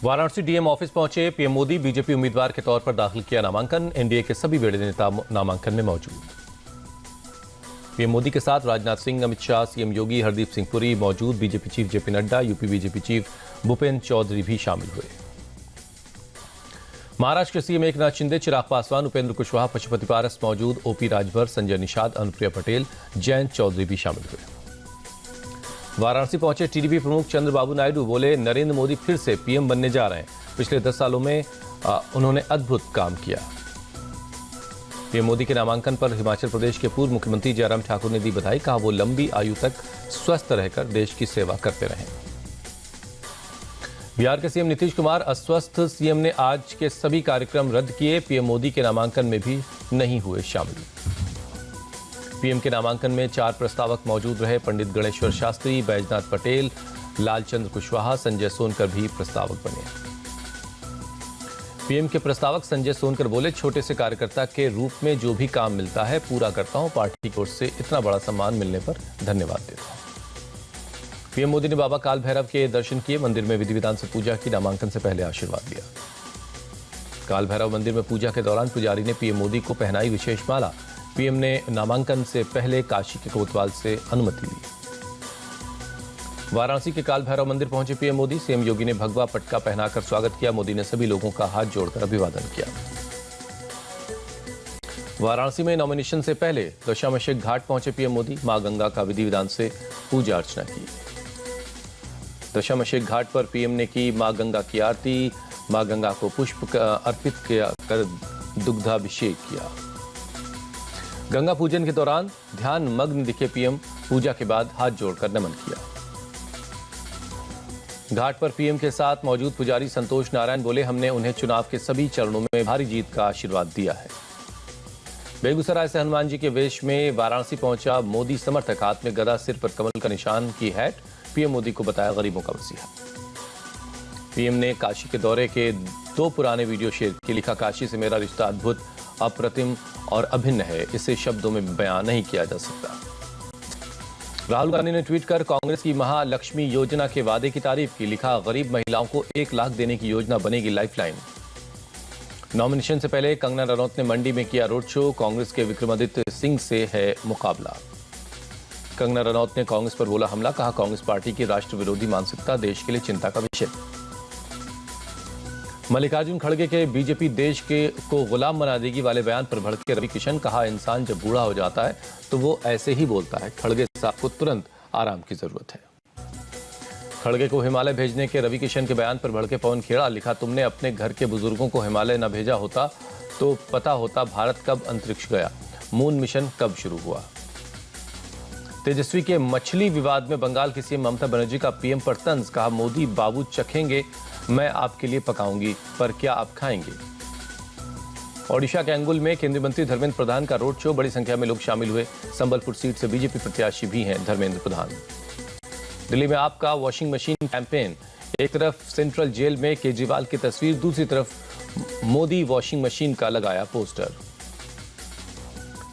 Varanasi DM office पहुंचे PM Modi. BJP उम्मीदवार के तौर पर दाखिल किया नामांकन। एनडीए के सभी बड़े नेता नामांकन में मौजूद। पीएम मोदी के साथ राजनाथ सिंह, अमित शाह, सीएम योगी, हरदीप सिंह पुरी मौजूद। BJP chief JP Nadda, UP BJP chief Bhupendra Chaudhary भी शामिल हुए। महाराष्ट्र के सीएम एकनाथ शिंदे, चिराग पासवान, उपेंद्र कुशवाहा, पशुपति पारस मौजूद। ओपी राजभर, संजय निषाद, अनुप्रिया पटेल, जयंत चौधरी भी शामिल हुए। वाराणसी पहुंचे टीडीपी प्रमुख चंद्रबाबू नायडू, बोले नरेंद्र मोदी फिर से पीएम बनने जा रहे हैं। पिछले 10 सालों में उन्होंने अद्भुत काम किया। पीएम मोदी के नामांकन पर हिमाचल प्रदेश के पूर्व मुख्यमंत्री जयराम ठाकुर ने दी बधाई। कहा वो लंबी आयु तक स्वस्थ रहकर देश की सेवा करते रहे। बिहार के सीएम नीतीश कुमार अस्वस्थ। सीएम ने आज के सभी कार्यक्रम रद्द किए। पीएम मोदी के नामांकन में भी नहीं हुए शामिल। पीएम के नामांकन में 4 प्रस्तावक मौजूद रहे। पंडित गणेश्वर शास्त्री, बैजनाथ पटेल, लालचंद्र कुशवाहा, संजय सोनकर भी प्रस्तावक बने। पीएम के प्रस्तावक संजय सोनकर बोले, छोटे से कार्यकर्ता के रूप में जो भी काम मिलता है पूरा करता हूं। पार्टी की ओर से इतना बड़ा सम्मान मिलने पर धन्यवाद देता हूं। पीएम मोदी ने बाबा काल भैरव के दर्शन किए। मंदिर में विधि विधान से पूजा की। नामांकन से पहले आशीर्वाद लिया। काल भैरव मंदिर में पूजा के दौरान पुजारी ने पीएम मोदी को पहनाई विशेष माला। पीएम ने नामांकन से पहले काशी के कोतवाल से अनुमति ली। वाराणसी के काल भैरव मंदिर पहुंचे पीएम मोदी। सीएम योगी ने भगवा पटका पहनाकर स्वागत किया। मोदी ने सभी लोगों का हाथ जोड़कर अभिवादन किया। वाराणसी में नॉमिनेशन से पहले दशामेश घाट पहुंचे पीएम मोदी। मां गंगा का विधि विधान से पूजा अर्चना की। दशामेश घाट पर पीएम ने की मां गंगा की आरती। मां गंगा को पुष्प अर्पित कर दुग्धाभिषेक किया। गंगा पूजन के दौरान ध्यान मग्न दिखे पीएम। पूजा के बाद हाथ जोड़कर नमन किया। घाट पर पीएम के साथ मौजूद पुजारी संतोष नारायण बोले, हमने उन्हें चुनाव के सभी चरणों में भारी जीत का आशीर्वाद दिया है। बेगूसराय से हनुमान जी के वेश में वाराणसी पहुंचा मोदी समर्थक। हाथ में गदा, सिर पर कमल का निशान की हैट। पीएम मोदी को बताया गरीबों का मसीहा। पीएम ने काशी के दौरे के 2 पुराने वीडियो शेयर किए। लिखा, काशी से मेरा रिश्ता अद्भुत, अप्रतिम और अभिन्न है। इसे शब्दों में बयान नहीं किया जा सकता। राहुल गांधी ने ट्वीट कर कांग्रेस की महालक्ष्मी योजना के वादे की तारीफ की। लिखा, गरीब महिलाओं को 1 लाख देने की योजना बनेगी लाइफलाइन। नॉमिनेशन से पहले कंगना रनौत ने मंडी में किया रोड शो। कांग्रेस के विक्रमादित्य सिंह से है मुकाबला। कंगना रनौत ने कांग्रेस पर बोला हमला। कहा, कांग्रेस पार्टी की राष्ट्र विरोधी मानसिकता देश के लिए चिंता का विषय। मल्लिकार्जुन खड़गे के बीजेपी देश के को गुलाम बना देगी वाले बयान पर भड़के रवि किशन। कहा, इंसान जब बूढ़ा हो जाता है तो वो ऐसे ही बोलता है। खड़गे साहब को तुरंत आराम की जरूरत है। खड़गे को हिमालय भेजने के रवि किशन के बयान पर भड़के पवन खेड़ा। लिखा, तुमने अपने घर के बुजुर्गों को हिमालय न भेजा होता तो पता होता भारत कब अंतरिक्ष गया, मून मिशन कब शुरू हुआ। तेजस्वी के मछली विवाद में बंगाल की सीएम ममता बनर्जी का पीएम पर तंज। कहा, मोदी बाबू चखेंगे, मैं आपके लिए पकाऊंगी, पर क्या आप खाएंगे। ओडिशा के अंगुल में केंद्रीय मंत्री धर्मेंद्र प्रधान का रोड शो। बड़ी संख्या में लोग शामिल हुए। संबलपुर सीट से बीजेपी प्रत्याशी भी हैं धर्मेंद्र प्रधान। दिल्ली में आपका वॉशिंग मशीन कैंपेन। एक तरफ सेंट्रल जेल में केजरीवाल की तस्वीर, दूसरी तरफ मोदी वॉशिंग मशीन का लगाया पोस्टर।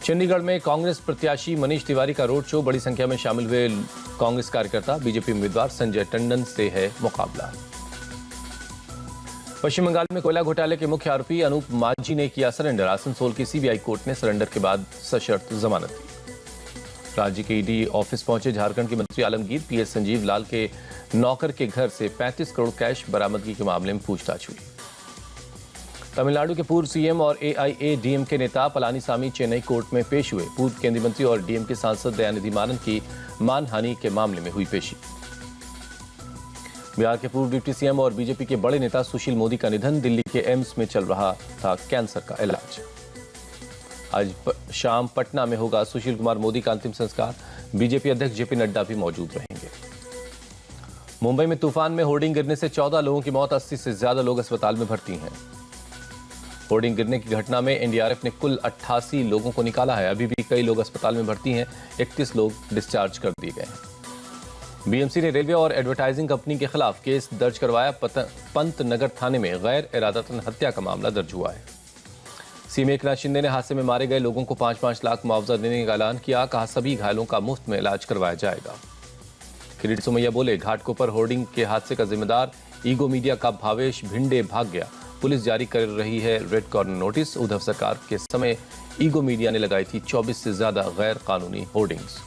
चंडीगढ़ में कांग्रेस प्रत्याशी मनीष तिवारी का रोड शो। बड़ी संख्या में शामिल हुए कांग्रेस कार्यकर्ता। बीजेपी उम्मीदवार संजय टंडन से है मुकाबला। पश्चिम बंगाल में कोयला घोटाले के मुख्य आरोपी अनूप माझी ने किया सरेंडर। आसनसोल की सीबीआई कोर्ट ने सरेंडर के बाद सशर्त जमानत दी। राज्य के ईडी ऑफिस पहुंचे झारखंड के मंत्री आलमगीर। पीएस संजीव लाल के नौकर के घर से 35 करोड़ कैश बरामदगी के मामले में पूछताछ हुई। तमिलनाडु के पूर्व सीएम और एआईएडीएमके नेता पलानीसामी चेन्नई कोर्ट में पेश हुए। पूर्व केंद्रीय मंत्री और डीएमके सांसद दयानिधि मारन की मानहानि के मामले में हुई पेशी। बिहार के पूर्व डिप्टी सीएम और बीजेपी के बड़े नेता सुशील मोदी का निधन। दिल्ली के एम्स में चल रहा था कैंसर का इलाज। आज शाम पटना में होगा सुशील कुमार मोदी का अंतिम संस्कार। बीजेपी अध्यक्ष जेपी नड्डा भी मौजूद रहेंगे। मुंबई में तूफान में होर्डिंग गिरने से 14 लोगों की मौत, 80 से ज्यादा लोग अस्पताल में भर्ती हैं। होर्डिंग गिरने की घटना में एनडीआरएफ ने कुल 88 लोगों को निकाला है। अभी भी कई लोग अस्पताल में भर्ती हैं। 31 लोग डिस्चार्ज कर दिए गए हैं। बीएमसी ने रेलवे और एडवर्टाइजिंग कंपनी के खिलाफ केस दर्ज करवाया। पंत नगर थाने में गैर इरादतन हत्या का मामला दर्ज हुआ है। सीएम एकनाथ शिंदे ने हादसे में मारे गए लोगों को 5-5 लाख मुआवजा देने का ऐलान किया। कहा, सभी घायलों का मुफ्त में इलाज करवाया जाएगा। किरीट सोमैया बोले, घाटकोपर होर्डिंग के हादसे का जिम्मेदार ईगो मीडिया का भावेश भिंडे भाग गया, पुलिस जारी कर रही है रेड कॉर्नर नोटिस। उद्धव सरकार के समय ईगो मीडिया ने लगाई थी 24 से ज्यादा गैर कानूनी होर्डिंग्स।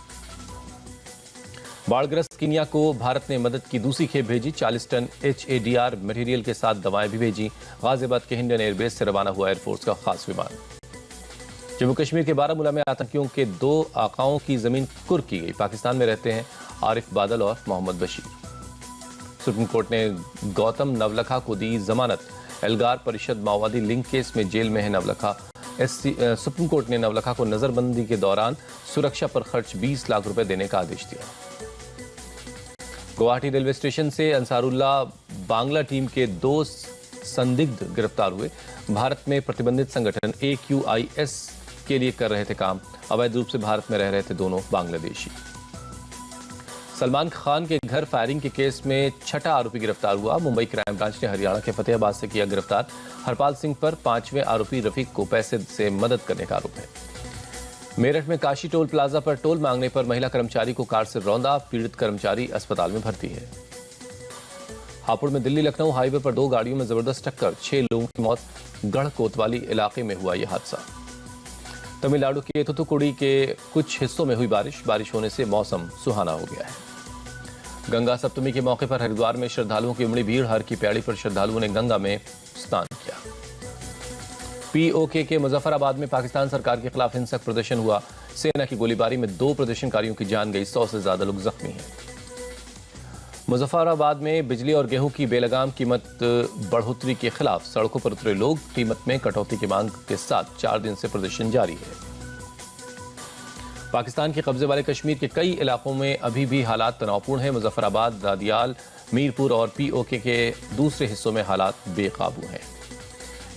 बाढ़ग्रस्त कीनिया को भारत ने मदद की दूसरी खेप भेजी, 40 टन HADR मटेरियल के साथ दवाएं भी भेजी। गाजियाबाद के हिंडन एयरबेस से रवाना हुआ एयरफोर्स का खास विमान। जम्मू कश्मीर के बारामूला में आतंकियों के 2 आकाओं की जमीन कुर्क की गई। पाकिस्तान में रहते हैं आरिफ बादल और मोहम्मद बशीर। सुप्रीम कोर्ट ने गौतम नवलखा को दी जमानत। एल्गार परिषद माओवादी लिंक केस में जेल में है नवलखा। सुप्रीम कोर्ट ने नवलखा को नजरबंदी के दौरान सुरक्षा पर खर्च 20 लाख रुपए देने का आदेश दिया। गुवाहाटी रेलवे स्टेशन से अंसारुल्लाह बांग्ला टीम के 2 संदिग्ध गिरफ्तार हुए। भारत में प्रतिबंधित संगठन AQIS के लिए कर रहे थे काम। अवैध रूप से भारत में रह रहे थे दोनों बांग्लादेशी। सलमान खान के घर फायरिंग के केस में 6ठा आरोपी गिरफ्तार हुआ। मुंबई क्राइम ब्रांच ने हरियाणा के फतेहाबाद से किया गिरफ्तार। हरपाल सिंह पर 5वें आरोपी रफीक को पैसे से मदद करने का आरोप है। मेरठ में काशी टोल प्लाजा पर टोल मांगने पर महिला कर्मचारी को कार से रौंदा। पीड़ित कर्मचारी अस्पताल में भर्ती है। हापुड़ में दिल्ली लखनऊ हाईवे पर 2 गाड़ियों में जबरदस्त टक्कर, 6 लोगों की मौत। गढ़ कोतवाली इलाके में हुआ यह हादसा। तमिलनाडु के थुथुकुडी के कुछ हिस्सों में हुई बारिश होने से मौसम सुहाना हो गया है। गंगा सप्तमी के मौके पर हरिद्वार में श्रद्धालुओं की उमड़ी भीड़। हर की पैड़ी पर श्रद्धालुओं ने गंगा में स्नान किया। POK के मुजफ्फराबाद में पाकिस्तान सरकार के खिलाफ हिंसक प्रदर्शन हुआ। सेना की गोलीबारी में 2 प्रदर्शनकारियों की जान गई, 100 से ज्यादा लोग जख्मी हैं। मुजफ्फराबाद में बिजली और गेहूं की बेलगाम कीमत बढ़ोतरी के खिलाफ सड़कों पर उतरे लोग। कीमत में कटौती की मांग के साथ 4 दिन से प्रदर्शन जारी है। पाकिस्तान के कब्जे वाले कश्मीर के कई इलाकों में अभी भी हालात तनावपूर्ण हैं। मुजफ्फराबाद, दादियाल, मीरपुर और POK के दूसरे हिस्सों में हालात बेकाबू हैं।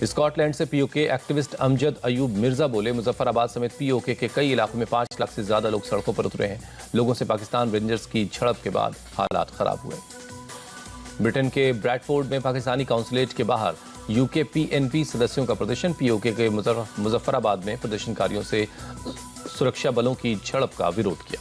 स्कॉटलैंड से POK एक्टिविस्ट अमजद अयूब मिर्जा बोले, मुजफ्फराबाद समेत POK के कई इलाकों में 5 लाख से ज्यादा लोग सड़कों पर उतरे हैं। लोगों से पाकिस्तान रेंजर्स की झड़प के बाद हालात खराब हुए। ब्रिटेन के ब्रैडफोर्ड में पाकिस्तानी काउंसुलेट के बाहर UK PNP सदस्यों का प्रदर्शन। POK के मुजफ्फराबाद में प्रदर्शनकारियों से सुरक्षा बलों की झड़प का विरोध किया।